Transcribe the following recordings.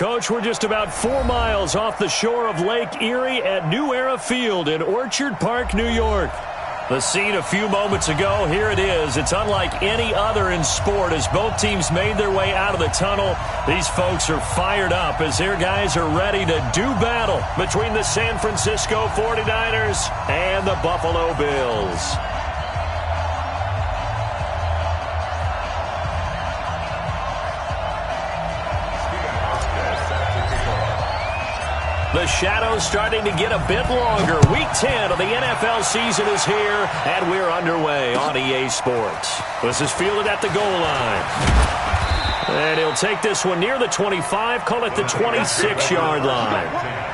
Coach, we're just about 4 miles off the shore of Lake Erie at New Era Field in Orchard Park, New York. The scene a few moments ago, here it is. It's unlike any other in sport as both teams made their way out of the tunnel. These folks are fired up as their guys are ready to do battle between the San Francisco 49ers and the Buffalo Bills. The shadow's starting to get a bit longer. Week 10 of the NFL season is here, and we're underway on EA Sports. This is fielded at the goal line. And he'll take this one near the 25, call it the 26-yard line.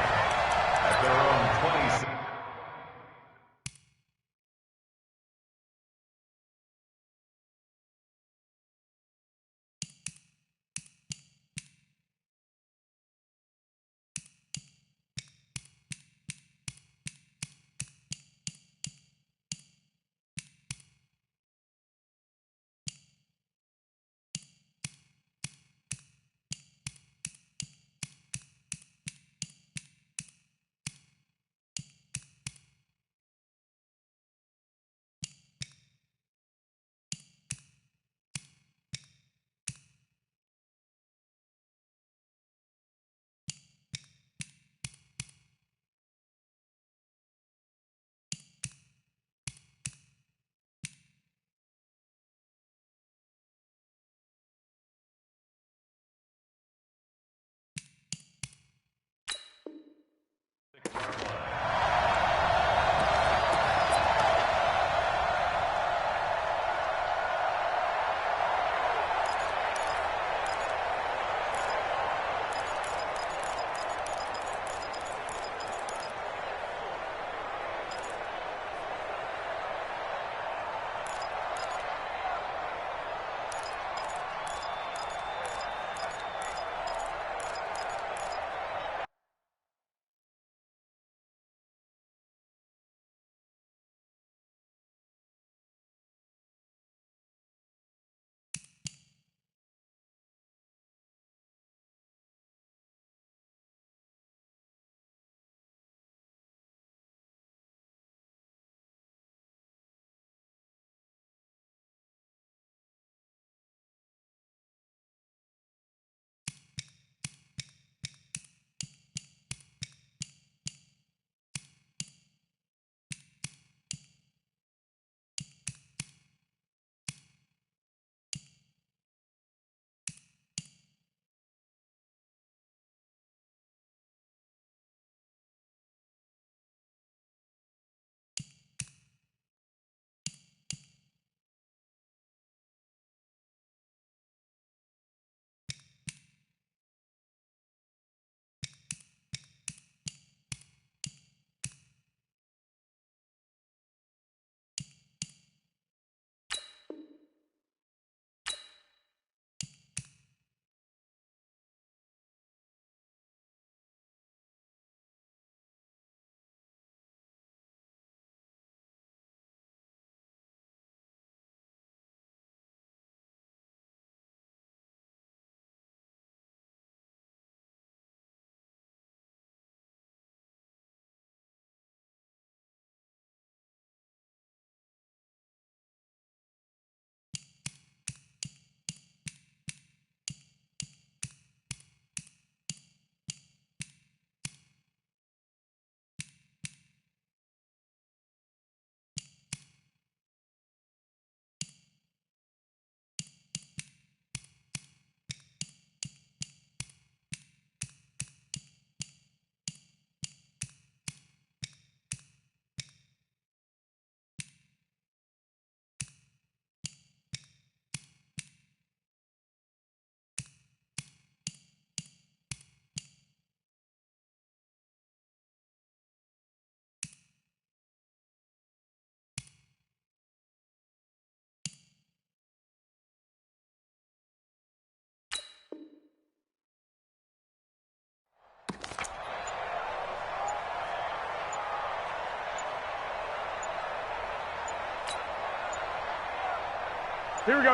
Here we go.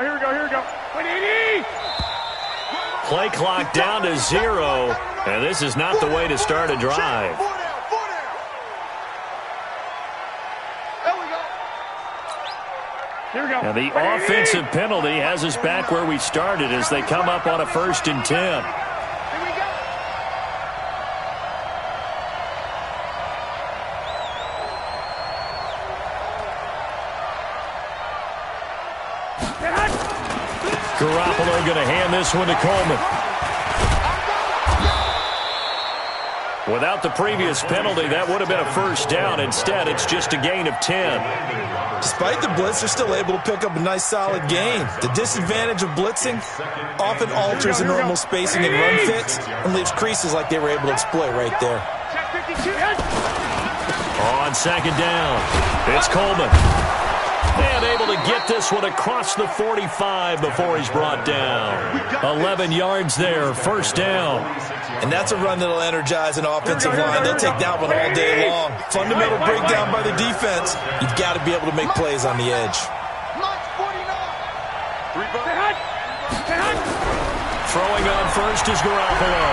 Panini! Play clock down to 0, and this is not the way to start a drive. And the offensive penalty has us back where we started as they come up on a 1st and 10. Garoppolo going to hand this one to Coleman. Without the previous penalty, that would have been a 1st down. Instead, it's just a gain of 10. Despite the blitz, they're still able to pick up a nice, solid gain. The disadvantage of blitzing often alters the normal spacing and run fits and leaves creases like they were able to exploit right there. On 2nd down, it's Coleman. And able to get this one across the 45 before he's brought down. 11 yards there, 1st down. And that's a run that'll energize an offensive line. They'll take that one all day long. Fundamental breakdown by the defense. You've got to be able to make plays on the edge. Throwing on first is Garoppolo.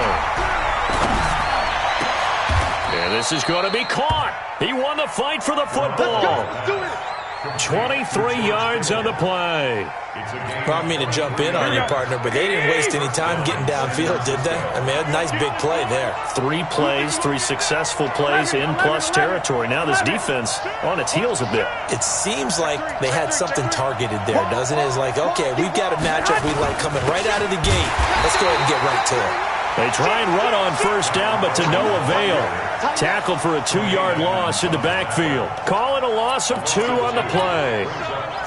And this is going to be caught. He won the fight for the football. 23 yards on the play. Well, I mean to jump in on your partner, but they didn't waste any time getting downfield, did they? I mean, a nice big play there. 3 plays, 3 successful plays in plus territory. Now this defense on its heels a bit. It seems like they had something targeted there, doesn't it? It's like, okay, we've got a matchup we like coming right out of the gate. Let's go ahead and get right to it. They try and run on 1st down, but to no avail. Tackled for a 2-yard loss in the backfield. Calling a loss of 2 on the play.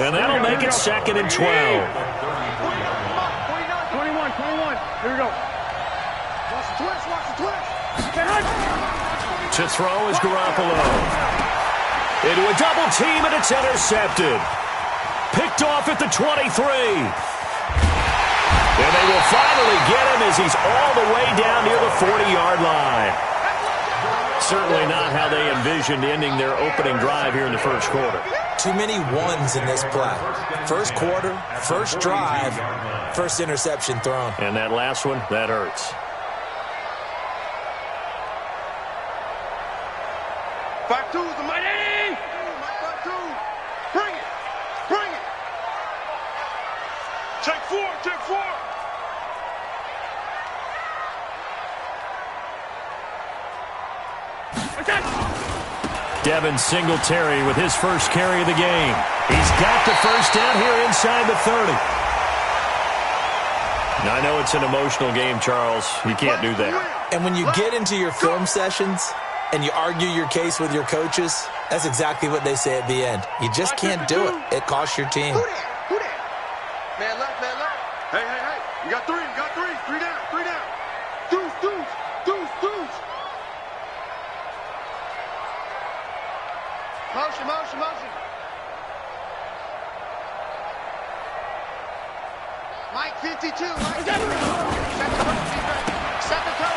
And that'll make it 2nd and 12. 21. Here we go. Watch the twist. To throw is Garoppolo. Into a double team, and it's intercepted. Picked off at the 23. And they will finally get him as he's all the way down near the 40-yard line. Certainly not how they envisioned ending their opening drive here in the 1st quarter. Too many ones in this play. 1st quarter, 1st drive, 1st interception thrown. And that last one, that hurts. 5-2 is the mighty. 5-2. Bring it. Take 4. Devin Singletary with his 1st carry of the game. He's got the 1st down here inside the 30. Now, I know it's an emotional game, Charles. You can't do that. And when you get into your film sessions and you argue your case with your coaches, that's exactly what they say at the end. You just can't do it. It costs your team. Who that? Man left. Hey. You got 3. 3 down. Deuce. Motion. Mike 52.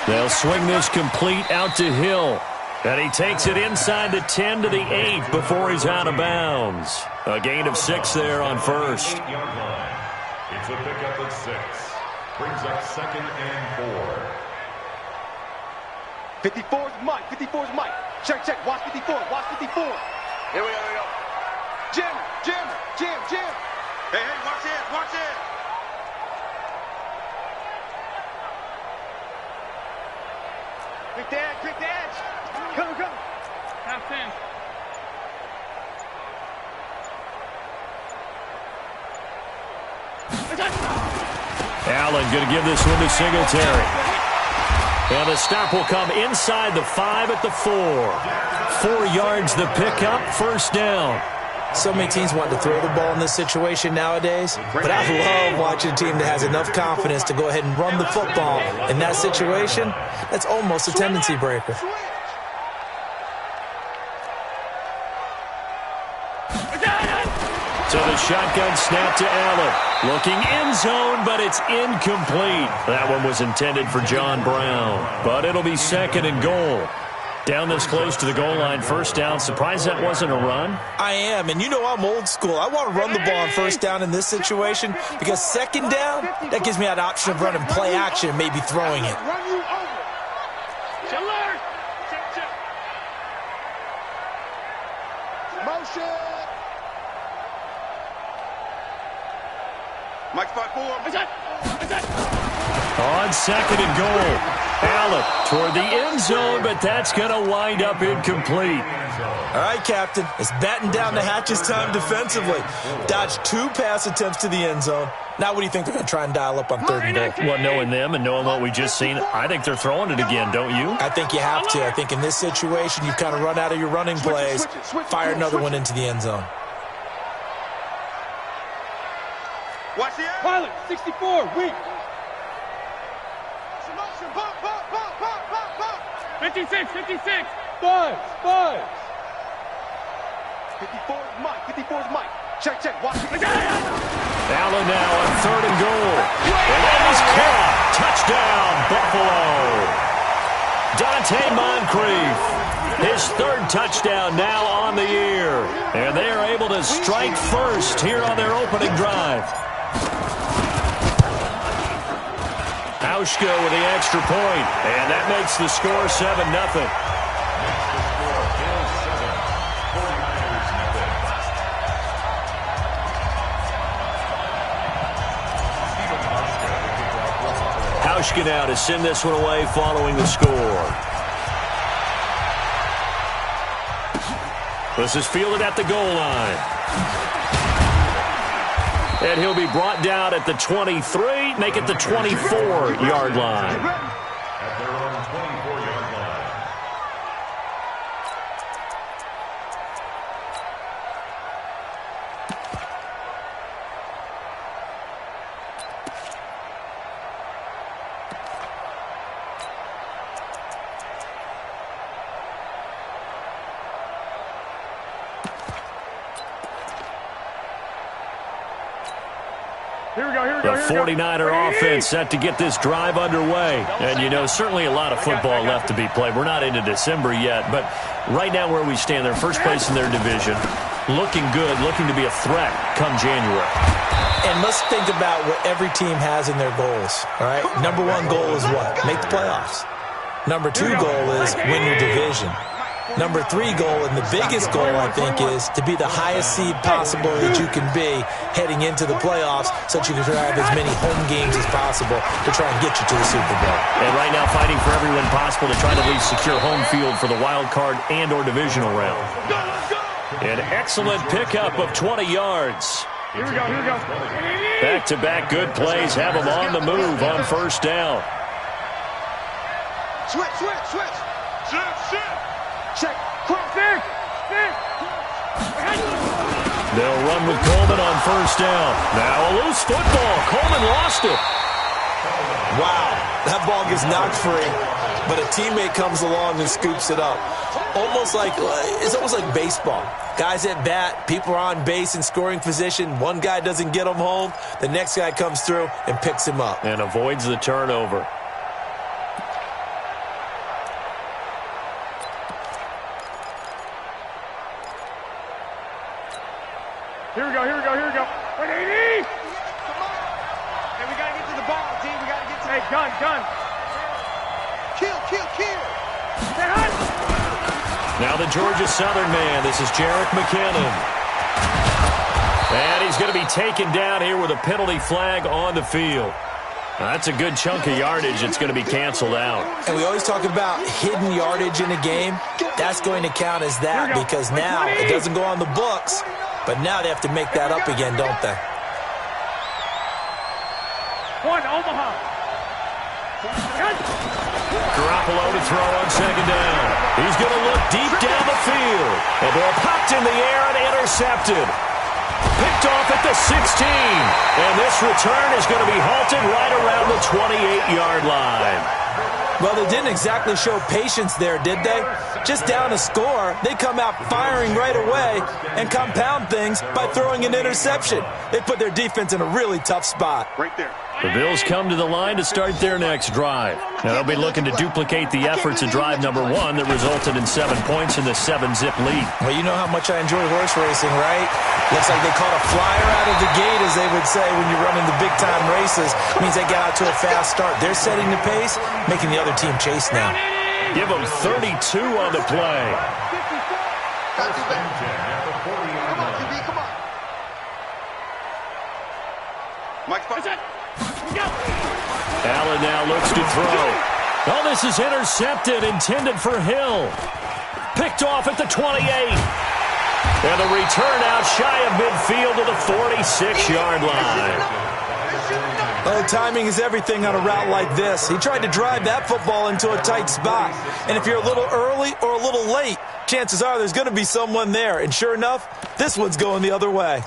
They'll swing this complete out to Hill. And he takes it inside the 10 to the 8 before he's out of bounds. A gain of 6 there on 1st. It's a pickup of 6. Brings up 2nd and 4. 54's Mike. Check. Watch 54. Here we go. Jam. Hey, watch it. Quick the edge. Come. Half 10. Allen going to give this one to Singletary. And the stop will come inside the 5 at the 4. 4 yards the pickup, 1st down. So many teams want to throw the ball in this situation nowadays, but I love watching a team that has enough confidence to go ahead and run the football. In that situation, that's almost a tendency breaker. So the shotgun snap to Allen. Looking end zone, but it's incomplete. That one was intended for John Brown, but it'll be 2nd and goal. Down this close to the goal line, first down. Surprised that wasn't a run? I am, and you know I'm old school. I want to run the ball on first down in this situation because second down, that gives me that option of running play action and maybe throwing it. Run you over. Motion. Mike 5-4. On second and goal. Allen toward the end zone, but that's going to wind up incomplete. All right, Captain. It's batten down the hatches time defensively. Dodged 2 pass attempts to the end zone. Now what do you think they're going to try and dial up on third and goal? Well, knowing them and knowing what we just seen, I think they're throwing it again, don't you? I think you have to. I think in this situation, you've kind of run out of your running plays. Fire another one into the end zone. Watch the air. Pilot, 64, weak. 56, 56. Fives. 54 is Mike. 54 is Mike. Check. Watch it. Allen now on third and goal. And that is caught. Touchdown, Buffalo. Dante Moncrief. His third touchdown now on the year. And they are able to strike first here on their opening drive. Hauschka with the extra point, and that makes the score 7-0. Hauschka now to send this one away following the score. This is fielded at the goal line. And he'll be brought down at the 23, make it the 24-yard line. At their own 24-yard line. The 49er offense set to get this drive underway. And, you know, certainly a lot of football left to be played. We're not into December yet, but right now where we stand, they're first place in their division. Looking good, looking to be a threat come January. And let's think about what every team has in their goals, all right? Number 1 goal is what? Make the playoffs. Number 2 goal is win your division. Number 3 goal, and the biggest goal, I think, is to be the highest seed possible that you can be heading into the playoffs so that you can have as many home games as possible to try and get you to the Super Bowl. And right now fighting for every win possible to try to at least secure home field for the wild card and or divisional round. An excellent pickup of 20 yards. Here we go. Back-to-back good plays have them on the move on first down. Switch. Check. Six. They'll run with Coleman on first down. Now a loose football. Coleman lost it. Wow, that ball gets knocked free, but a teammate comes along and scoops it up. It's almost like baseball. Guys at bat, people are on base in scoring position. One guy doesn't get him home. The next guy comes through and picks him up. And avoids the turnover. Here we go. 180. Come on. Hey, we got to get to the ball, team. We got to get to Hey, gun. Kill. Say hi. Now the Georgia Southern man. This is Jerick McKinnon. And he's going to be taken down here with a penalty flag on the field. Now, that's a good chunk of yardage. It's going to be canceled out. And we always talk about hidden yardage in a game. That's going to count as that because now it doesn't go on the books, but now they have to make that up again, don't they? One, Omaha. Garoppolo to throw on second down. He's going to look deep down the field. The ball popped in the air and intercepted. Picked off at the 16. And this return is going to be halted right around the 28-yard line. Well, they didn't exactly show patience there, did they? Just down a score, they come out firing right away and compound things by throwing an interception. They put their defense in a really tough spot. Right there. The Bills come to the line to start their next drive. Now they'll be looking to duplicate the efforts in drive number 1 that resulted in 7 points in the 7-zip lead. Well, you know how much I enjoy horse racing, right? Looks like they caught a flyer out of the gate, as they would say when you're running the big-time races. It means they got out to a fast start. They're setting the pace, making the other team chase now. Give them 32 on the play. Come on, QB, come on. Mike's back. Allen now looks to throw. Oh, this is intercepted, intended for Hill. Picked off at the 28. And a return out shy of midfield to the 46-yard line. Oh, timing is everything on a route like this. He tried to drive that football into a tight spot. And if you're a little early or a little late, chances are there's going to be someone there. And sure enough, this one's going the other way.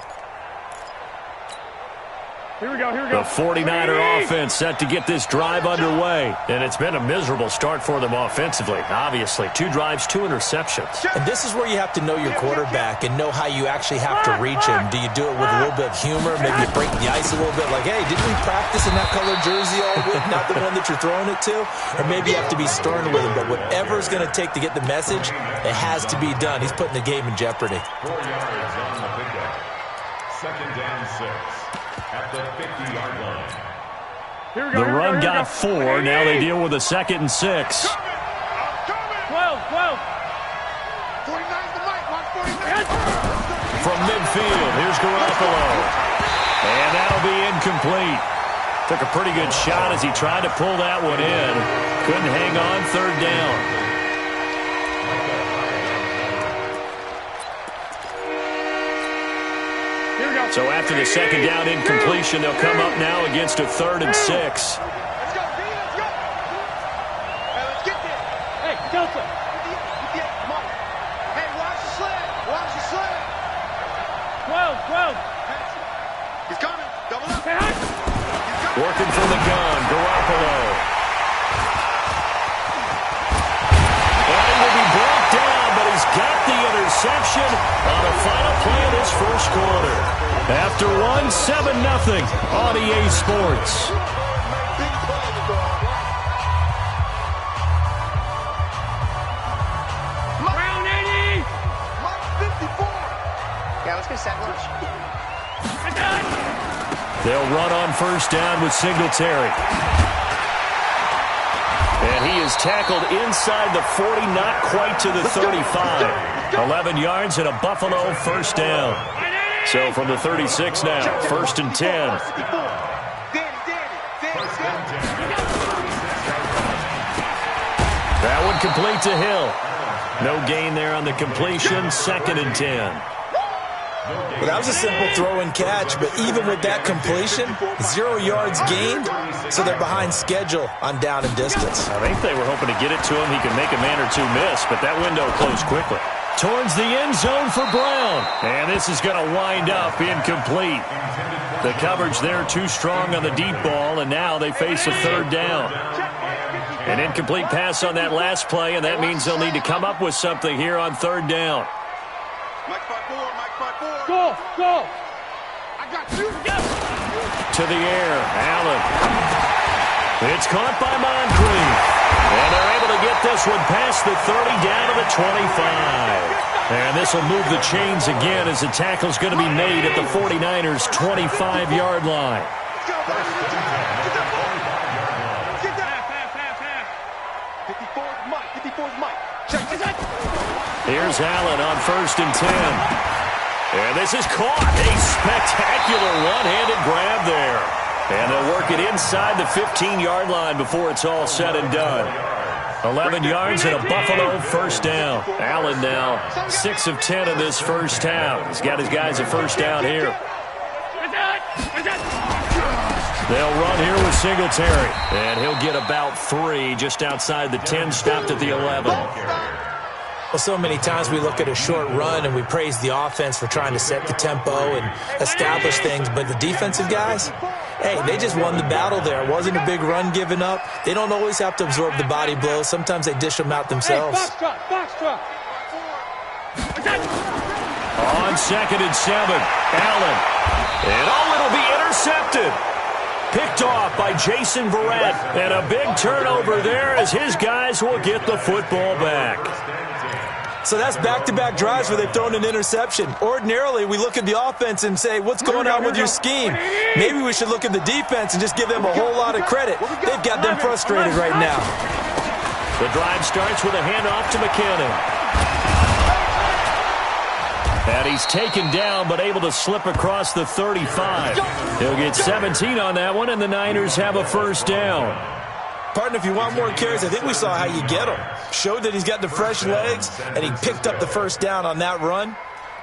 Here we go, here we go. The 49er offense set to get this drive underway. And it's been a miserable start for them offensively. Obviously, 2 drives, 2 interceptions. And this is where you have to know your quarterback and know how you actually have to reach him. Do you do it with a little bit of humor? Maybe you break the ice a little bit like, hey, didn't we practice in that colored jersey all week, not the one that you're throwing it to? Or maybe you have to be stern with him. But whatever it's going to take to get the message, it has to be done. He's putting the game in jeopardy. 4 yards on the pickup. Second down 6. At the 50-yard line. The run got 4. Now they deal with a 2nd and 6. 12, 12. 49's the mic. Watch 49. From midfield, here's Garoppolo. And that'll be incomplete. Took a pretty good shot as he tried to pull that one in. Couldn't hang on, 3rd down. So after the 2nd down incompletion, they'll come up now against a 3rd and 6. Let's go, B. Let's go. Hey, let's get there. Hey, Delta. Come on. Hey, watch the sled. Watch the sled. 12, 12. He's coming. Double up. Hey, hi. Working from the gun, Garoppolo. And he will be brought down, but he's got the interception on the final play of this first quarter. After 7-0 on EA Sports. Round 80. Mark 54. Yeah, let's get a set lunch. They'll run on 1st down with Singletary. And he is tackled inside the 40, not quite to the 35. 11 yards and a Buffalo 1st down. So from the 36 now, 1st and 10. That one complete to Hill. No gain there on the completion, 2nd and 10. Well, that was a simple throw and catch, but even with that completion, 0 yards gained, so they're behind schedule on down and distance. I think they were hoping to get it to him. He could make a man or 2 miss, but that window closed quickly. Towards the end zone for Brown. And this is going to wind up incomplete. The coverage there too strong on the deep ball, and now they face a 3rd down. An incomplete pass on that last play, and that means they'll need to come up with something here on 3rd down. Mike 5-4, Mike 5-4. Go, go. I got you. To the air, Allen. It's caught by Moncrief. And they're able to get this one past the 30 down to the 25. And this will move the chains again as the tackle's going to be made at the 49ers' 25-yard line. Let's go, baby. Get that. 54's Mike. 54's Mike. Check. Here's Allen on 1st and 10. And this is caught. A spectacular one-handed grab there. And they'll work it inside the 15-yard line before it's all said and done. 11 yards and a Buffalo 1st down. Allen now 6 of 10 in this first half. He's got his guys a 1st down here. They'll run here with Singletary. And he'll get about 3 just outside the 10, stopped at the 11. Well, so many times we look at a short run and we praise the offense for trying to set the tempo and establish things, but the defensive guys, hey, they just won the battle there. It wasn't a big run given up. They don't always have to absorb the body blows. Sometimes they dish them out themselves. Hey, box truck. On 2nd and 7, Allen. And it'll be intercepted. Picked off by Jason Verrett. And a big turnover there as his guys will get the football back. So that's back-to-back drives where they've thrown an interception. Ordinarily, we look at the offense and say, what's going on with your scheme? Maybe we should look at the defense and just give them a whole lot of credit. They've got them frustrated right now. The drive starts with a handoff to McKinnon. And he's taken down but able to slip across the 35. He'll get 17 on that one, and the Niners have a first down. Partner, if you want more carries, I think we saw how you get him. Showed that he's got the fresh legs, and he picked up the first down on that run.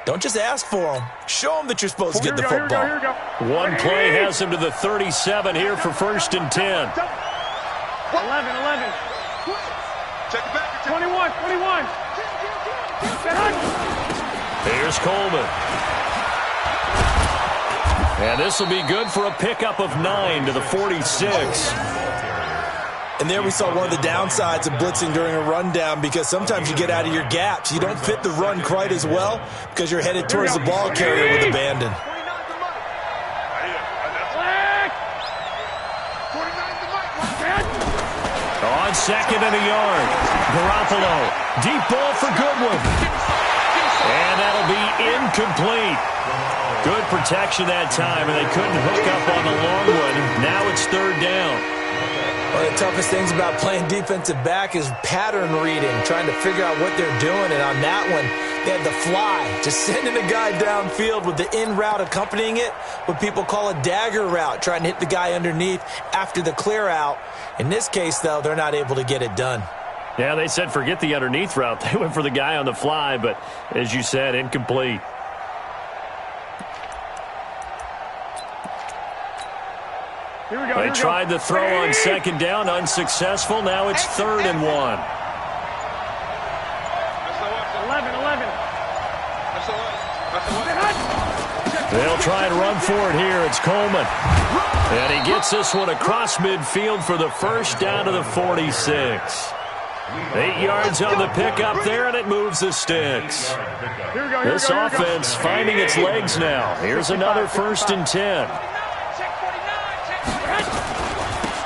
Don't just ask for him. Show him that you're supposed to get the football. Here we go. One play has him to the 37 here for 1st and 10. 11. Check it back. 21. Here's Coleman. And this will be good for a pickup of 9 to the 46. And there we saw one of the downsides of blitzing during a rundown, because sometimes you get out of your gaps. You don't fit the run quite as well because you're headed towards the ball carrier with abandon. On 2nd and a yard. Garoppolo. Deep ball for Goodwin. And that'll be incomplete. Good protection that time, and they couldn't hook up on the long one. Now it's 3rd down. One of the toughest things about playing defensive back is pattern reading, trying to figure out what they're doing. And on that one, they had the fly, just sending a guy downfield with the in route accompanying it, what people call a dagger route, trying to hit the guy underneath after the clear out. In this case, though, they're not able to get it done. Yeah, they said forget the underneath route. They went for the guy on the fly, but as you said, incomplete. Here we go. They tried the throw on 2nd down, unsuccessful. Now it's 3rd and 1. 11. They'll try and run for it here. It's Coleman. And he gets this one across midfield for the first down to the 46. 8 yards on the pickup there, and it moves the sticks. This offense finding its legs now. Here's another 1st and 10.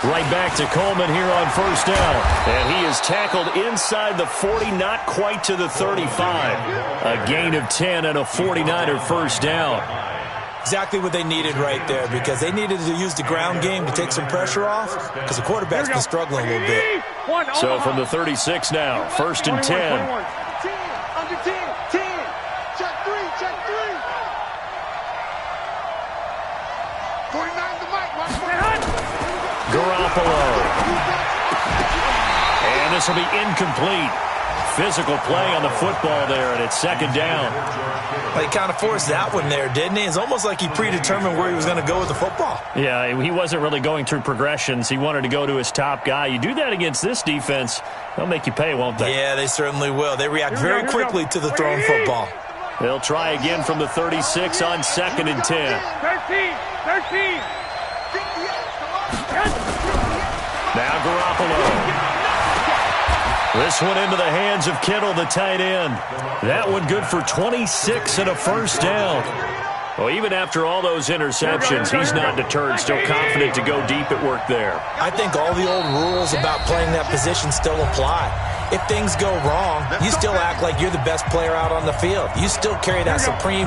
Right back to Coleman here on 1st down. And he is tackled inside the 40, not quite to the 35. A gain of 10 and a 49er first down. Exactly what they needed right there, because they needed to use the ground game to take some pressure off, because the quarterback's been struggling a little bit. So from the 36 now, 1st and 10. Under 10. Check 3. 49 the mic. Garoppolo. And this will be incomplete. Physical play on the football there, and it's 2nd down. Well, he kind of forced that one there, didn't he? It's almost like he predetermined where he was going to go with the football. Yeah, he wasn't really going through progressions. He wanted to go to his top guy. You do that against this defense, they'll make you pay, won't they? Yeah, they certainly will. They react very quickly to the thrown football. They'll try again from the 36 on 2nd and 10. 13. Now Garoppolo. This one into the hands of Kittle, the tight end. That one good for 26 and a first down. Well, even after all those interceptions, he's not deterred, still confident to go deep at work there. I think all the old rules about playing that position still apply. If things go wrong, you still act like you're the best player out on the field. You still carry that supreme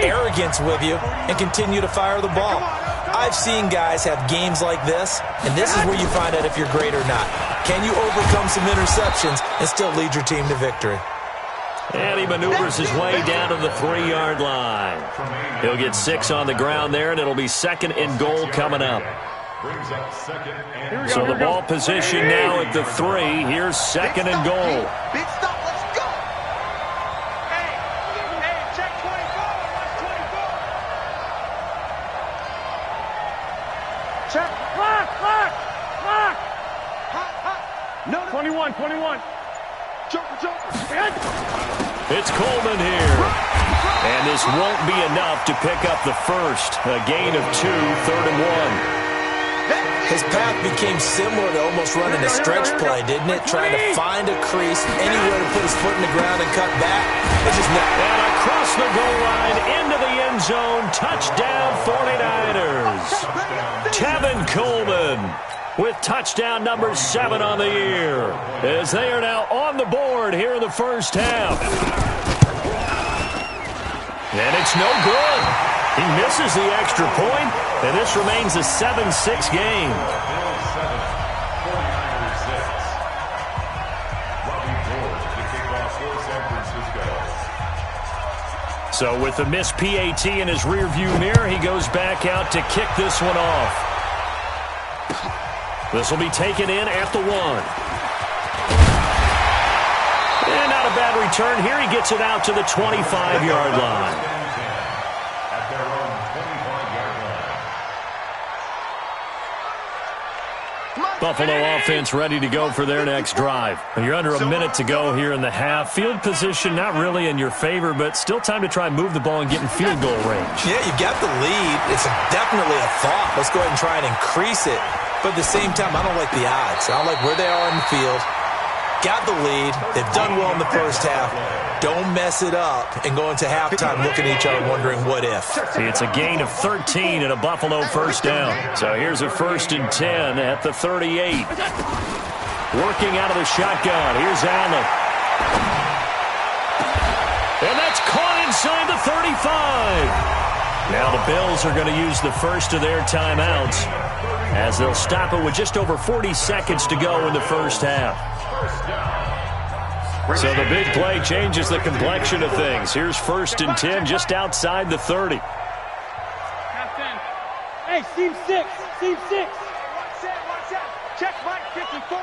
arrogance with you and continue to fire the ball. I've seen guys have games like this, and this is where you find out if you're great or not. Can you overcome some interceptions and still lead your team to victory? And he maneuvers his way down to the 3-yard line. He'll get 6 on the ground there, and it'll be 2nd and goal coming up. So the ball position now at the 3. Here's 2nd and goal. Big stop. Let's go. Hey, check 24. Watch 24. Check. Clock. Hot. No. 21. It's Coleman here. And this won't be enough to pick up the first. A gain of 2, 3rd and 1. His path became similar to almost running a stretch play, didn't it? Trying to find a crease, anywhere to put his foot in the ground and cut back. It's just not. And across the goal line, into the end zone, touchdown 49ers. Tevin Coleman with touchdown number 7 on the year, as they are now on the board here in the first half. And it's no good. He misses the extra point, and this remains a 7-6 game. So with the missed PAT in his rearview mirror, he goes back out to kick this one off. This will be taken in at the 1. And not a bad return here. He gets it out to the 25-yard line. Buffalo offense ready to go for their next drive. You're under a minute to go here in the half. Field position not really in your favor, but still time to try and move the ball and get in field goal range. Yeah, you got the lead. It's definitely a thought. Let's go ahead and try and increase it. But at the same time, I don't like the odds. I don't like where they are in the field. Got the lead. They've done well in the first half. Don't mess it up and go into halftime looking at each other wondering what if. See, it's a gain of 13 and a Buffalo first down. So here's a 1st and 10 at the 38. Working out of the shotgun. Here's Allen. And that's caught inside the 35. Now the Bills are going to use the first of their timeouts as they'll stop it with just over 40 seconds to go in the first half. So the big play changes the complexion of things. Here's 1st and 10 just outside the 30. Hey, seam 6. Seam 6. Watch out. Check Mike 54.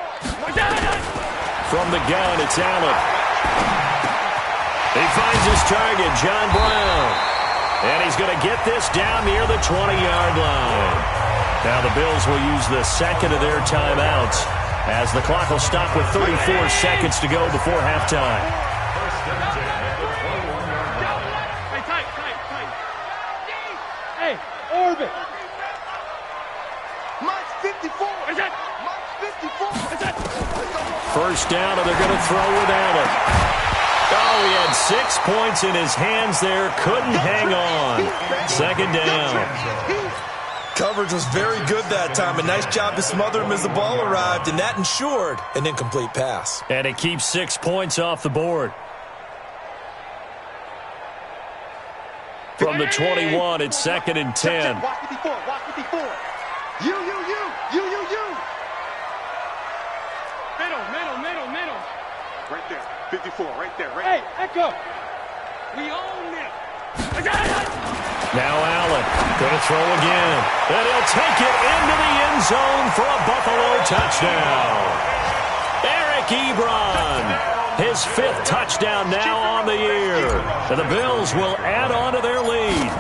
From the gun, it's Allen. He finds his target, John Brown. And he's going to get this down near the 20-yard line. Now the Bills will use the second of their timeouts, as the clock will stop with 34 seconds to go before halftime. Hey, tight. Hey, orbit. Mike's 54. Mike's 54. First down, and they're going to throw with Allen. Oh, he had 6 points in his hands there. Couldn't hang on. 2nd down. Coverage was very good that time. A nice job to smother him as the ball arrived, and that ensured an incomplete pass. And it keeps 6 points off the board. From the 21, it's 2nd and 10. Watch 54. You. Middle. Right there. 54, right there. Hey, Echo. We own it. Now Allen going to throw again. And he'll take it into the end zone for a Buffalo touchdown. Eric Ebron, his 5th touchdown now on the year. And the Bills will add on to their lead.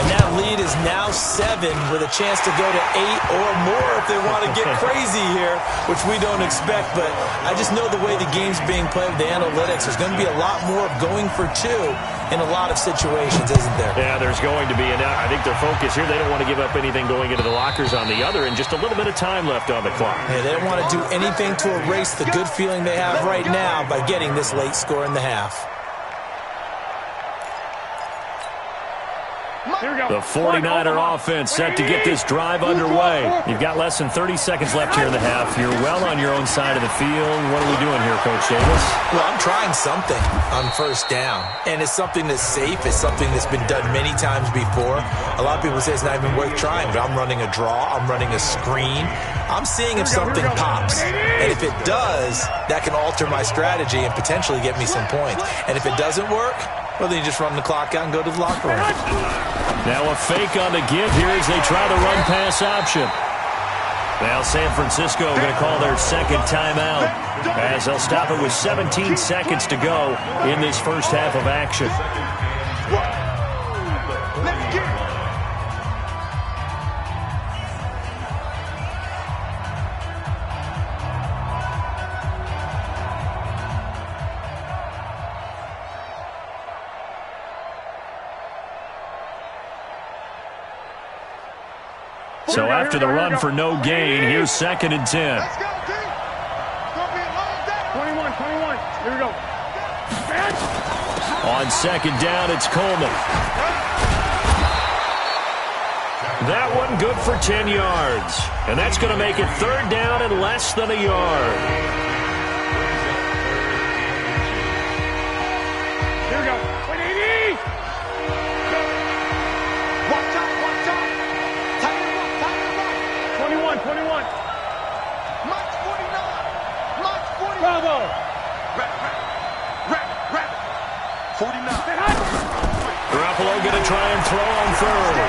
And that lead is now 7 with a chance to go to 8 or more if they want to get crazy here, which we don't expect. But I just know the way the game's being played with the analytics, there's going to be a lot more of going for 2 in a lot of situations, isn't there? Yeah, there's going to be. And I think their focus here, they don't want to give up anything going into the lockers on the other, and just a little bit of time left on the clock. Yeah, they don't want to do anything to erase the good feeling they have right now by getting this late score in the half. The 49er offense set to get this drive underway. You've got less than 30 seconds left here in the half. You're well on your own side of the field. What are we doing here, Coach Davis? Well, I'm trying something on first down, and it's something that's safe. It's something that's been done many times before. A lot of people say it's not even worth trying, but I'm running a draw. I'm running a screen. I'm seeing if something pops, and if it does, that can alter my strategy and potentially get me some points. And if it doesn't work, well, then you just run the clock out and go to the locker room. Now a fake on the give here as they try the run-pass option. Now San Francisco going to call their 2nd timeout as they'll stop it with 17 seconds to go in this first half of action. So after the run for no gain, here's 2nd and 10. Let's go, team. It's going to be a long day. 21. Here we go. On 2nd down, it's Coleman. That one good for 10 yards. And that's going to make it 3rd down and less than a yard. Here we go. 180. Watch out. Tighten him up. 21. March 49. March 49. Bravo. Wrap. 49. Garoppolo going to try and throw on 3rd.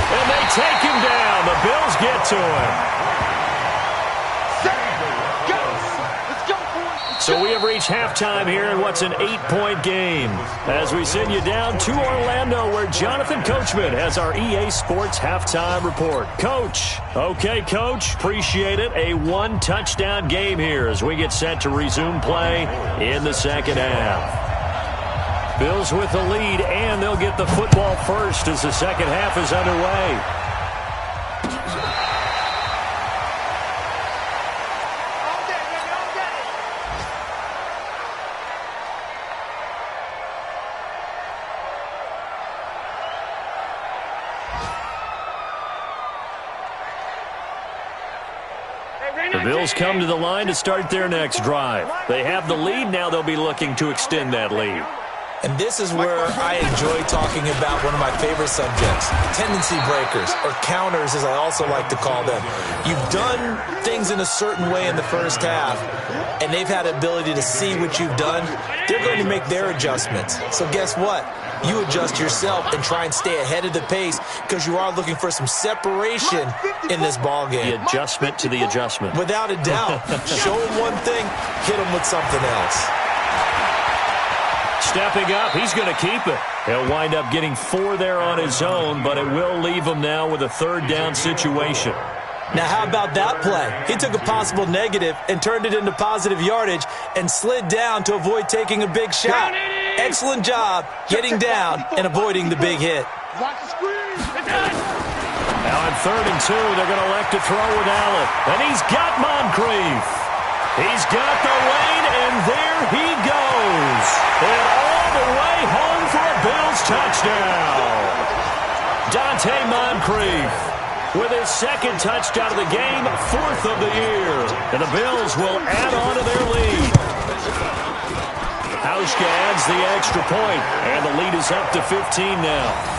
And they take him down. The Bills get to him. Let's go, boys. So we have reached halftime here in what's an 8-point game. As we send you down to Orlando, where Jonathan Coachman has our EA Sports halftime report. Coach. Okay, Coach. Appreciate it. A 1-touchdown game here as we get set to resume play in the second half. Bills with the lead, and they'll get the football first as the second half is underway. The Bills come to the line to start their next drive. They have the lead. Now they'll be looking to extend that lead. And this is where I enjoy talking about one of my favorite subjects, tendency breakers, or counters as I also like to call them. You've done things in a certain way in the first half, and they've had the ability to see what you've done. They're going to make their adjustments. So guess what? You adjust yourself and try and stay ahead of the pace because you are looking for some separation in this ball game. The adjustment to the adjustment. Without a doubt. Show them one thing, hit them with something else. Stepping up, he's going to keep it. He'll wind up getting 4 there on his own, but it will leave him now with a 3rd down situation. Now, how about that play? He took a possible negative and turned it into positive yardage and slid down to avoid taking a big shot. Excellent job getting down and avoiding the big hit. Watch the screen. Now on 3rd and 2, they're going to elect to throw with Allen. And he's got Moncrief. He's got the lane, and there he goes. And all the way home for a Bills touchdown. Dante Moncrief with his 2nd touchdown of the game, 4th of the year. And the Bills will add on to their lead. Hauschka adds the extra point, and the lead is up to 15 now.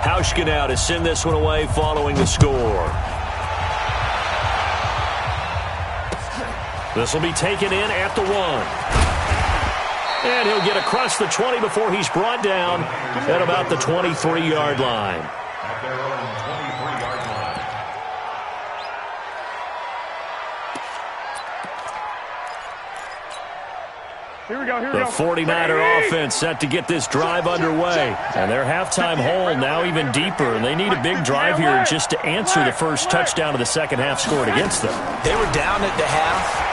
Hauschka now to send this one away following the score. This will be taken in at the 1. And he'll get across the 20 before he's brought down at about the 23-yard line. At their own 23-yard line. Here we go. The 49er offense set to get this drive underway. And their halftime hole now even deeper. And they need a big drive here just to answer the first touchdown of the second half scored against them. They were down at the half.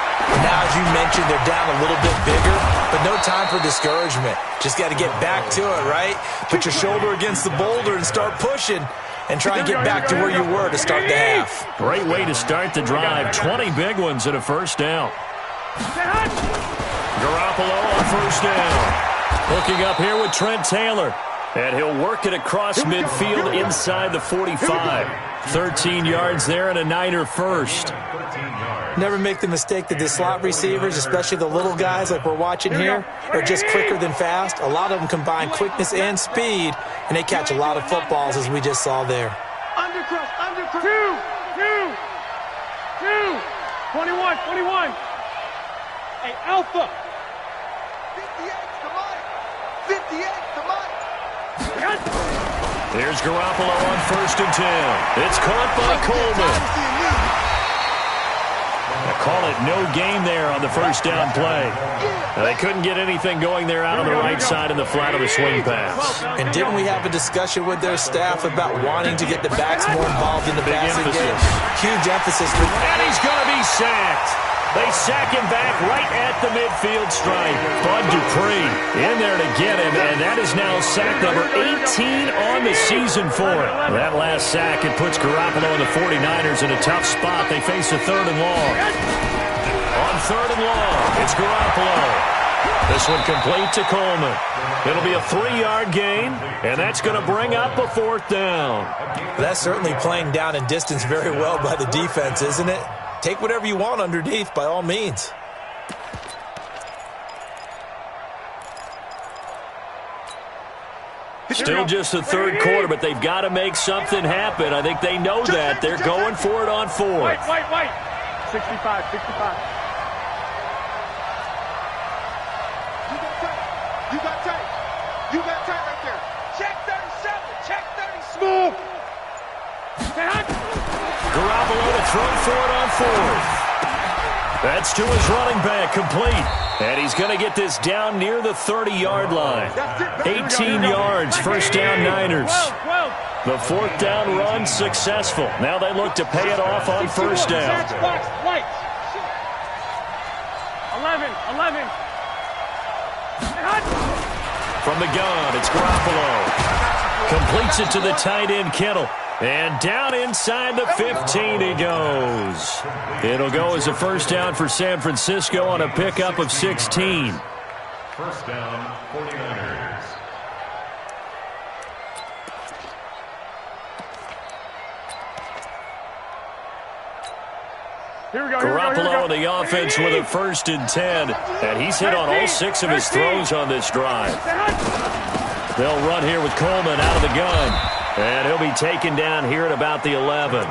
Now, as you mentioned, they're down a little bit bigger, but no time for discouragement. Just got to get back to it, right? Put your shoulder against the boulder and start pushing and try and get back to where you were to start the half. Great way to start the drive. 20 big ones and a first down. Garoppolo on first down. Hooking up here with Trent Taylor. And he'll work it across midfield inside the 45. 13 yards there and a Niner first. Never make the mistake that the slot receivers, especially the little guys like we're watching here, are just quicker than fast. A lot of them combine quickness and speed, and they catch a lot of footballs, as we just saw there. Undercrush. 21. Hey, Alpha. 58 to Mike. There's Garoppolo on 1st and 10. It's caught by Coleman. Call it no gain there on the first down play. Now, they couldn't get anything going there out on the right side in the flat of the swing pass. And didn't we have a discussion with their staff about wanting to get the backs more involved in the passing game? Huge emphasis. And he's going to be sacked. They sack him back right at the midfield stripe. Bud Dupree in there to get him, and that is now sack number 18 on the season for him. That last sack, it puts Garoppolo and the 49ers in a tough spot. They face a 3rd and long. On 3rd and long, it's Garoppolo. This one complete to Coleman. It'll be a 3-yard gain, and that's going to bring up a 4th down. That's certainly playing down in distance very well by the defense, isn't it? Take whatever you want underneath, by all means. Still just the 3rd quarter, but they've got to make something happen. I think they know that. They're going for it on 4th. White. 65. You got tight right there. Check 37. Check 30. Smooth. Garoppolo to throw for it on 4th. That's to his running back, complete. And he's going to get this down near the 30-yard line. 18 yards, 1st down Niners. The 4th down run successful. Now they look to pay it off on 1st down. 11. From the gun, it's Garoppolo. Completes it to the tight end, Kittle. And down inside the 15 he goes. It'll go as a 1st down for San Francisco on a pickup of 16. 1st down, 49ers. Garoppolo on the offense with a 1st and 10. And he's hit on all 6 of his throws on this drive. They'll run here with Coleman out of the gun. And he'll be taken down here at about the 11.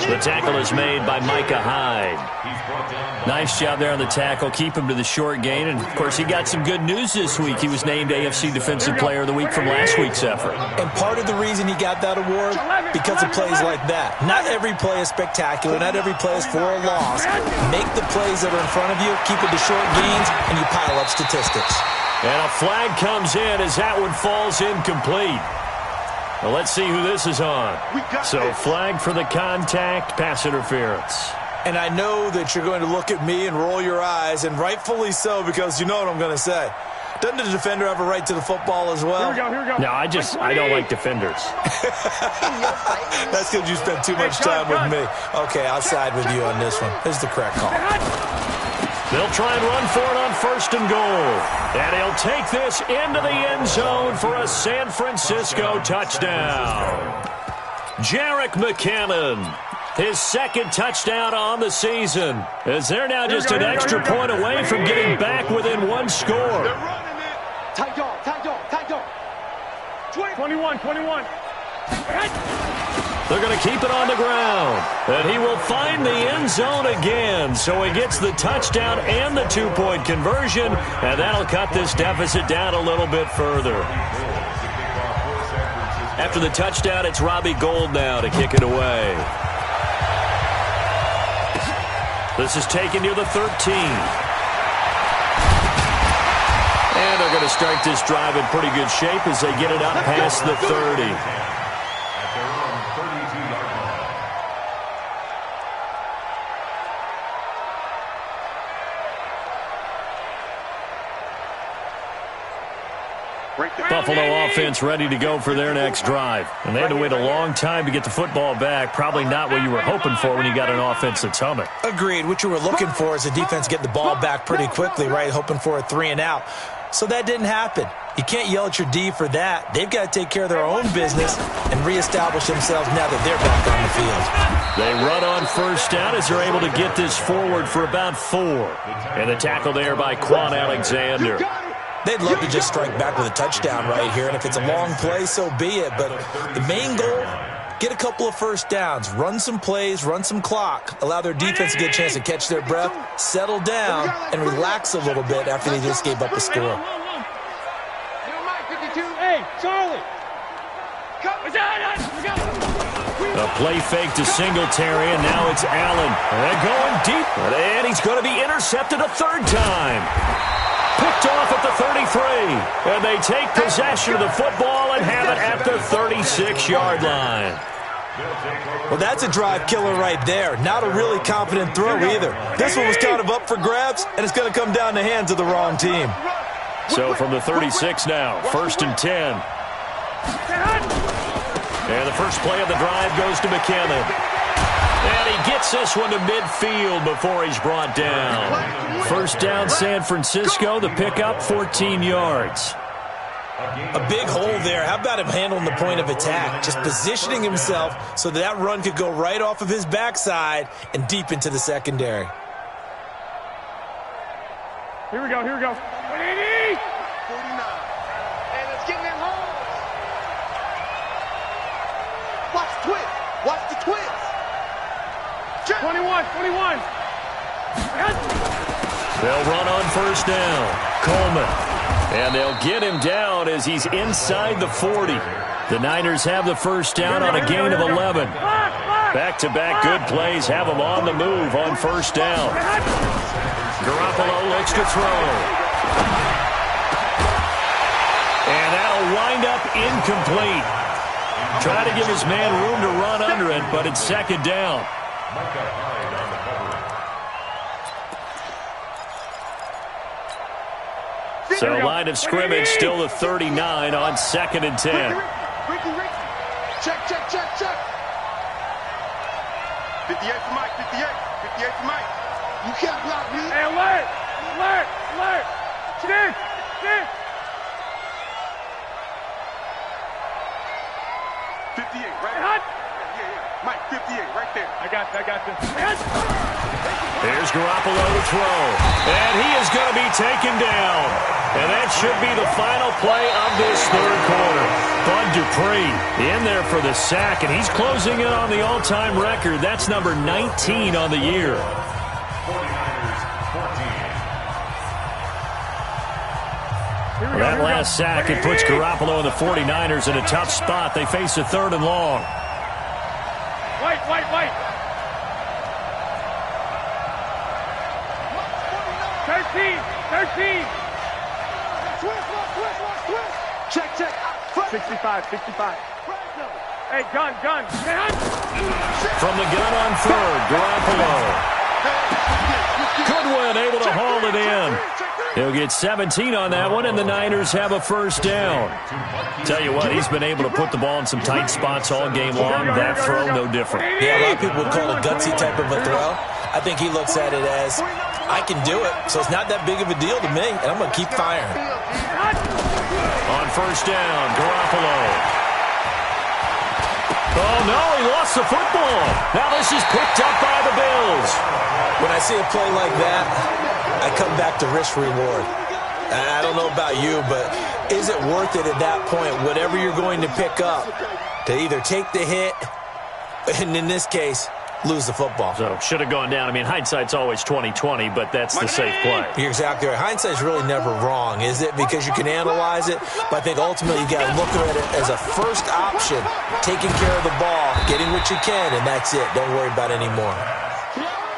The tackle is made by Micah Hyde. Nice job there on the tackle. Keep him to the short gain. And, of course, he got some good news this week. He was named AFC Defensive Player of the Week from last week's effort. And part of the reason he got that award, because of plays like that. Not every play is spectacular. Not every play is for a loss. Make the plays that are in front of you, keep it to short gains, and you pile up statistics. And a flag comes in as that one falls incomplete. Well, let's see who this is on. So flag for the contact, pass interference. And I know that you're going to look at me and roll your eyes, and rightfully so, because you know what I'm going to say. Doesn't the defender have a right to the football as well? Here we go. No, I don't like defenders. That's because you spend too much time with me. Okay, I'll side with you on this one. This is the correct call. They'll try and run for it on 1st and goal. And he'll take this into the end zone for a San Francisco touchdown. Jerick McKinnon, his 2nd touchdown on the season, as they're now just an extra point away from getting back within 1 score. They're running it. Tight dog. 21. They're going to keep it on the ground. And he will find the end zone again. So he gets the touchdown and the 2-point conversion. And that'll cut this deficit down a little bit further. After the touchdown, it's Robbie Gould now to kick it away. This is taken near the 13. And they're going to start this drive in pretty good shape as they get it up past the 30. Buffalo offense ready to go for their next drive. And they had to wait a long time to get the football back. Probably not what you were hoping for when you got an offense that's humming. Agreed. What you were looking for is the defense get the ball back pretty quickly, right? Hoping for a 3 and out. So that didn't happen. You can't yell at your D for that. They've got to take care of their own business and reestablish themselves now that they're back on the field. They run on 1st down as they're able to get this forward for about 4. And the tackle there by Quan Alexander. They'd love to just strike back with a touchdown right here, and if it's a long play, so be it. But the main goal, get a couple of 1st downs, run some plays, run some clock, allow their defense to get a chance to catch their breath, settle down, and relax a little bit after they just gave up a score. Hey, Charlie! A play fake to Singletary, and now it's Allen. And going deep, and he's going to be intercepted a 3rd time. Picked off at the 33, and they take possession of the football and have it at the 36-yard line. Well, that's a drive killer right there. Not a really confident throw either. This one was kind of up for grabs, and it's going to come down in the hands of the wrong team. So from the 36 now, 1st and 10. And the first play of the drive goes to McKinnon. And he gets this one to midfield before he's brought down. First down, San Francisco. The pickup, 14 yards. A big hole there. How about him handling the point of attack? Just positioning himself so that run could go right off of his backside and deep into the secondary. Here we go, here we go. 180! 49. And it's getting in home. Watch the twist. Watch the twist. 21, 21. They'll run on first down. Coleman. And they'll get him down as he's inside the 40. The Niners have the first down on a gain of 11. Back-to-back good plays have them on the move on first down. Garoppolo looks to throw. And that'll wind up incomplete. Try to give his man room to run under it, but it's second down. So line of scrimmage still the 39 on 2nd and 10. Ricky. Check. 58 for Mike, 58 for Mike. You can't block me. Hey, alert! 58, right? Yeah. Mike, 58, right there. I got this. Here's Garoppolo to throw. And he is going to be taken down. And that should be the final play of this third quarter. Bud Dupree in there for the sack, and he's closing in on the all-time record. That's number 19 on the year. 49ers 14. That last sack, it puts Garoppolo and the 49ers in a tough spot. They face a 3rd and long. White. 13. Twist. Check. 65. Hey, gun. From the gun on 3rd, Garoppolo. Goodwin able to haul it in. He'll get 17 on that one, and the Niners have a first down. Tell you what, he's been able to put the ball in some tight spots all game long. That throw, no different. Yeah, a lot of people would call it a gutsy type of a throw. I think he looks at it as, I can do it, so it's not that big of a deal to me, and I'm going to keep firing. On first down, Garoppolo. Oh, no, he lost the football. Now this is picked up by the Bills. When I see a play like that, I come back to risk-reward. I don't know about you, but is it worth it at that point, whatever you're going to pick up, to either take the hit, and in this case, lose the football? So, should have gone down. I mean, hindsight's always 20/20, but that's the safe play. You're exactly right. Hindsight's really never wrong, is it? Because you can analyze it, but I think ultimately you got to look at it as a first option, taking care of the ball, getting what you can, and that's it. Don't worry about any more.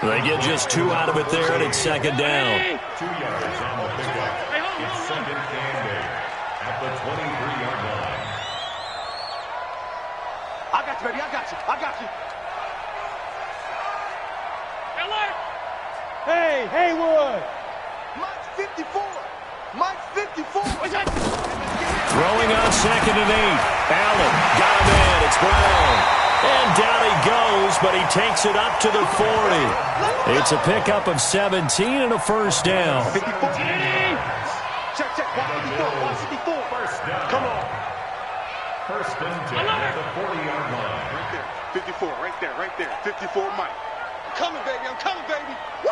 They get just 2 out of it there, and it's second down. 2 yards on the pickup. It's second and 8 at the 23-yard line. I got you, baby. I got you. Hey, Haywood! Mike's 54. Throwing on 2nd and 8. Allen got him in. It's Brown. And down he goes, but he takes it up to the 40. It's a pickup of 17 and a first down. 54. Check. 154. First down. Come on. First and 10 at the 40-yard line. Right there. 54. Right there. 54, Mike. I'm coming, baby. Woo!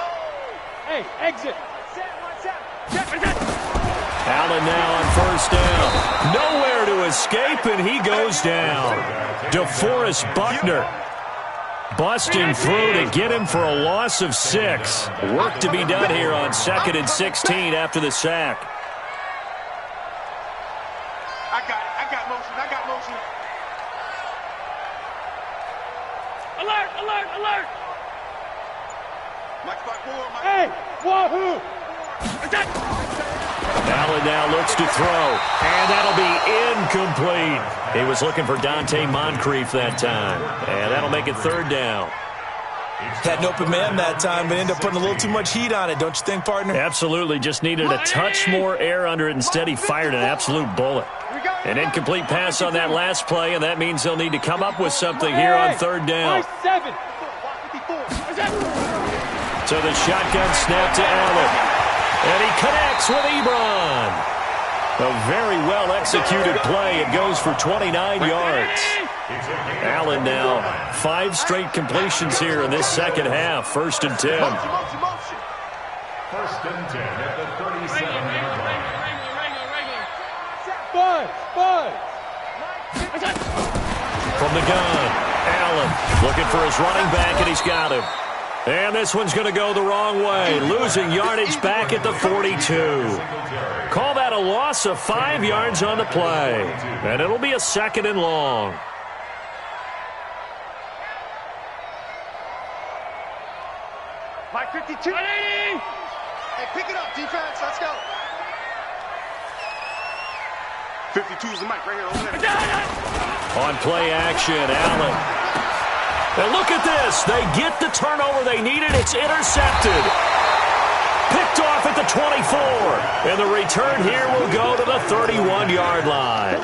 Hey, exit! Allen now on first down. Nowhere to escape, and he goes down. DeForest Buckner busting through to get him for a loss of 6. Work to be done here on 2nd and 16 after the sack. I got motion. Alert! Mike, spot 4, Mike. Hey, wahoo! Now Allen now looks to throw, and that'll be incomplete. He was looking for Dante Moncrief that time, and that'll make it third down. Had an open man that time, but ended up putting a little too much heat on it, don't you think, partner? Absolutely. Just needed a touch more air under it. Instead, he fired an absolute bullet. An incomplete pass on that last play, and that means they'll need to come up with something here on third down. So the shotgun snap to Allen. And he connects with Ebron. A very well-executed play. It goes for 29 yards. Allen now 5 straight completions here in this second half. First and 10. First and 10 at the 37-yard line. From the gun, Allen looking for his running back, and he's got him. And this one's going to go the wrong way, losing yardage back at the 42. Call that a loss of 5 yards on the play. And it'll be a second and long. Mike 52. Hey, pick it up, defense. Let's go. 52 is the mic right here. Over there. On play action, Allen. And look at this. They get the turnover they needed. It's intercepted. Picked off at the 24. And the return here will go to the 31-yard line.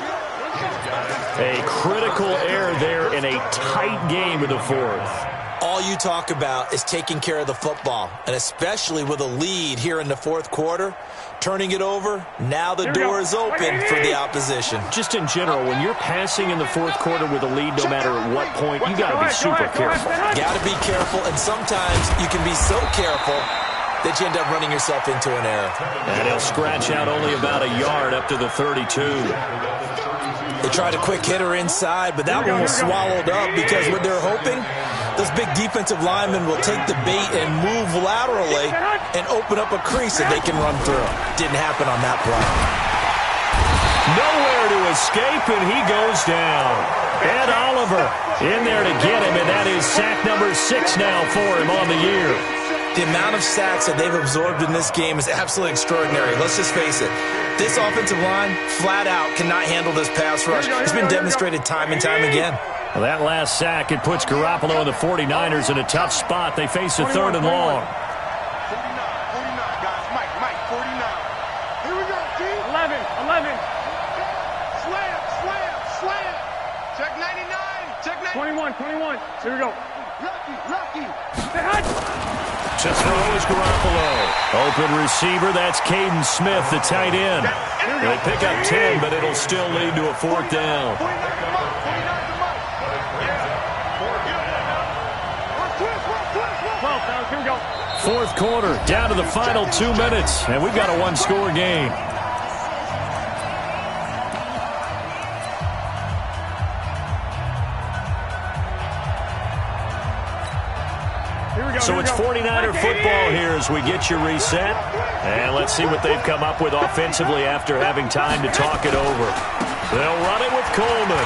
A critical error there in a tight game in the fourth. All you talk about is taking care of the football, and especially with a lead here in the fourth quarter, turning it over, now the door is open for the opposition. Just in general, when you're passing in the fourth quarter with a lead, no matter at what point, you got to be super careful. Got to be careful, and sometimes you can be so careful that you end up running yourself into an error. And he'll scratch out only about a yard up to the 32. They tried a quick hitter inside, but that one was swallowed up because what they're hoping, those big defensive linemen will take the bait and move laterally and open up a crease that they can run through. Didn't happen on that play. Nowhere to escape, and he goes down. Ed Oliver in there to get him, and that is sack number 6 now for him on the year. The amount of sacks that they've absorbed in this game is absolutely extraordinary. Let's just face it. This offensive line, flat out, cannot handle this pass rush. It's been demonstrated time and time again. Well, that last sack, it puts Garoppolo and the 49ers in a tough spot. They face a third and long. 49, guys. Mike, 49. Here we go, team. 11. Slam. Check 99. Check 99. 21. Here we go. Lucky. To throw is Garoppolo. Open receiver, that's Caden Smith, the tight end. They pick up 10, but it'll still lead to a fourth down. 12, here we go. Fourth quarter, down to the final 2 minutes, and we've got a one-score game. So it's 49er football here as we get you reset. And let's see what they've come up with offensively after having time to talk it over. They'll run it with Coleman.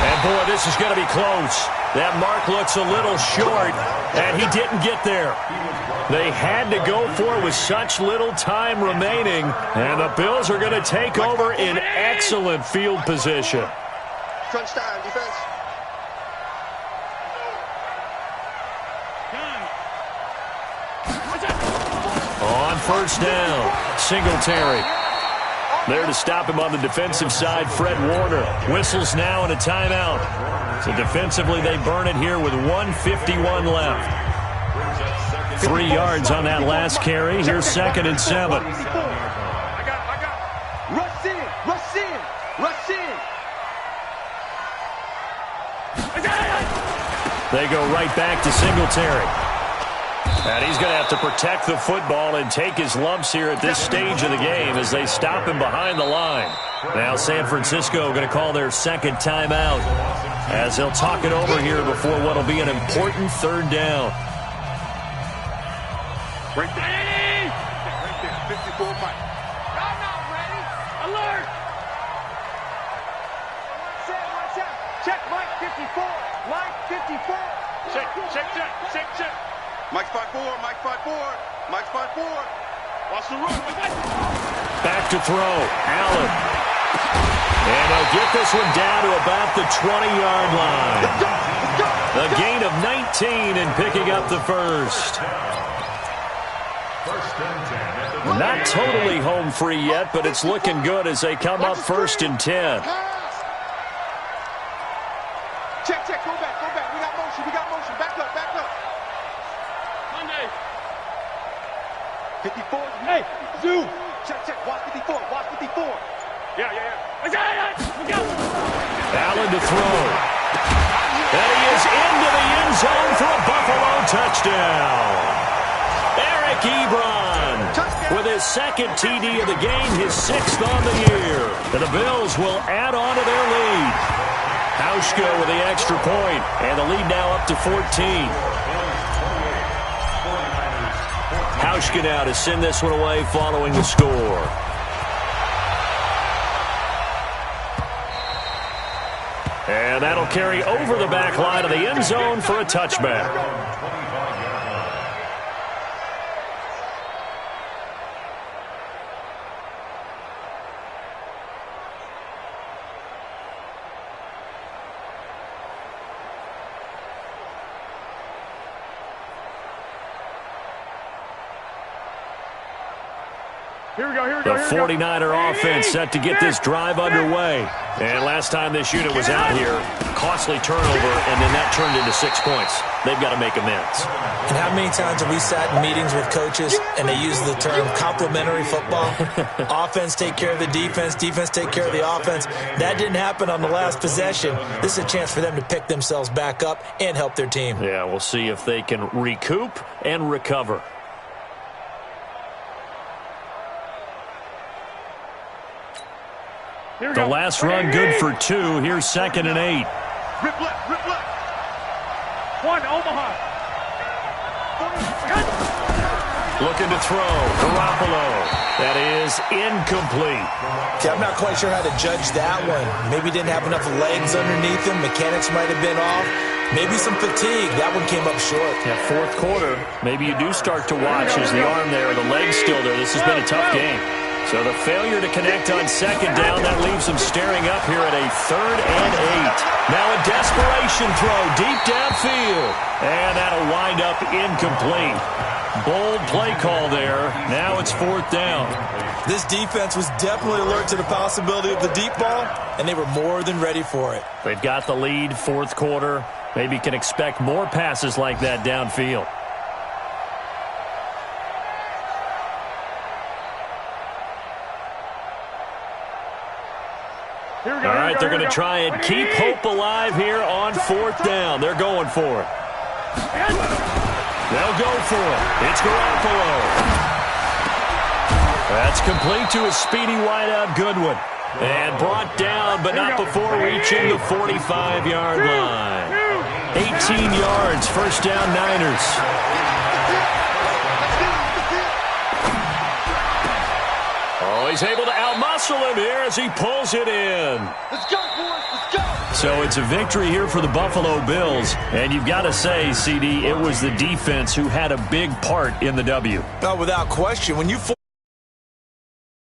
And, boy, this is going to be close. That mark looks a little short, and he didn't get there. They had to go for it with such little time remaining, and the Bills are going to take over in excellent field position. Crunch time, defense. On first down, Singletary. There to stop him on the defensive side, Fred Warner. Whistles now and a timeout. So defensively, they burn it here with 1:51 left. 3 yards on that last carry. Here's 2nd and 7. I got. Rush in. They go right back to Singletary. And he's going to have to protect the football and take his lumps here at this stage of the game as they stop him behind the line. Now San Francisco going to call their second timeout as they'll talk it over here before what will be an important third down. Right there. 54 Mike. I'm not ready. Alert. Watch out. Check Mike 54. Check. Mike's 5'4. Mike's 5'4. Watch the run. Back to throw. Allen. And he'll get this one down to about the 20-yard line. A gain of 19 and picking up the first. Not totally home free yet, but it's looking good as they come up 1st and 10. Check, go back. We got motion. Back up. Monday. 54. Hey, Zoo. Check. Watch 54. Yeah. Let's go. Allen to throw. And he is into the end zone for a Buffalo touchdown. Eric Ebron with his second TD of the game, his 6th on the year. And the Bills will add on to their lead. Hauschka with the extra point, and the lead now up to 14. Hauschka now to send this one away following the score. And that'll carry over the back line of the end zone for a touchback. The 49er offense set to get this drive underway. And last time this unit was out here, costly turnover, and then that turned into 6 points. They've got to make amends. And how many times have we sat in meetings with coaches and they use the term complementary football? Offense take care of the defense take care of the offense. That didn't happen on the last possession. This is a chance for them to pick themselves back up and help their team. Yeah, we'll see if they can recoup and recover. The last run good for 2. Here's 2nd and 8. Rip left. 1, Omaha. Looking to throw. Garoppolo. That is incomplete. Okay, I'm not quite sure how to judge that one. Maybe didn't have enough legs underneath him. Mechanics might have been off. Maybe some fatigue. That one came up short. Yeah, 4th quarter. Maybe you do start to watch as the arm there, the leg's still there. This has been a tough game. So the failure to connect on 2nd down, that leaves them staring up here at a 3rd and 8. Now a desperation throw deep downfield. And that'll wind up incomplete. Bold play call there. Now it's 4th down. This defense was definitely alert to the possibility of the deep ball, and they were more than ready for it. They've got the lead, 4th quarter. Maybe can expect more passes like that downfield. All right, they're going to try and keep hope alive here on 4th down. They're going for it. They'll go for it. It's Garoppolo. That's complete to a speedy wideout Goodwin. And brought down, but not before reaching the 45-yard line. 18 yards, 1st down Niners. He's able to outmuscle him here as he pulls it in. Let's go, boys. Let's go. So it's a victory here for the Buffalo Bills. And you've got to say, CD, it was the defense who had a big part in the W. No, without question. When you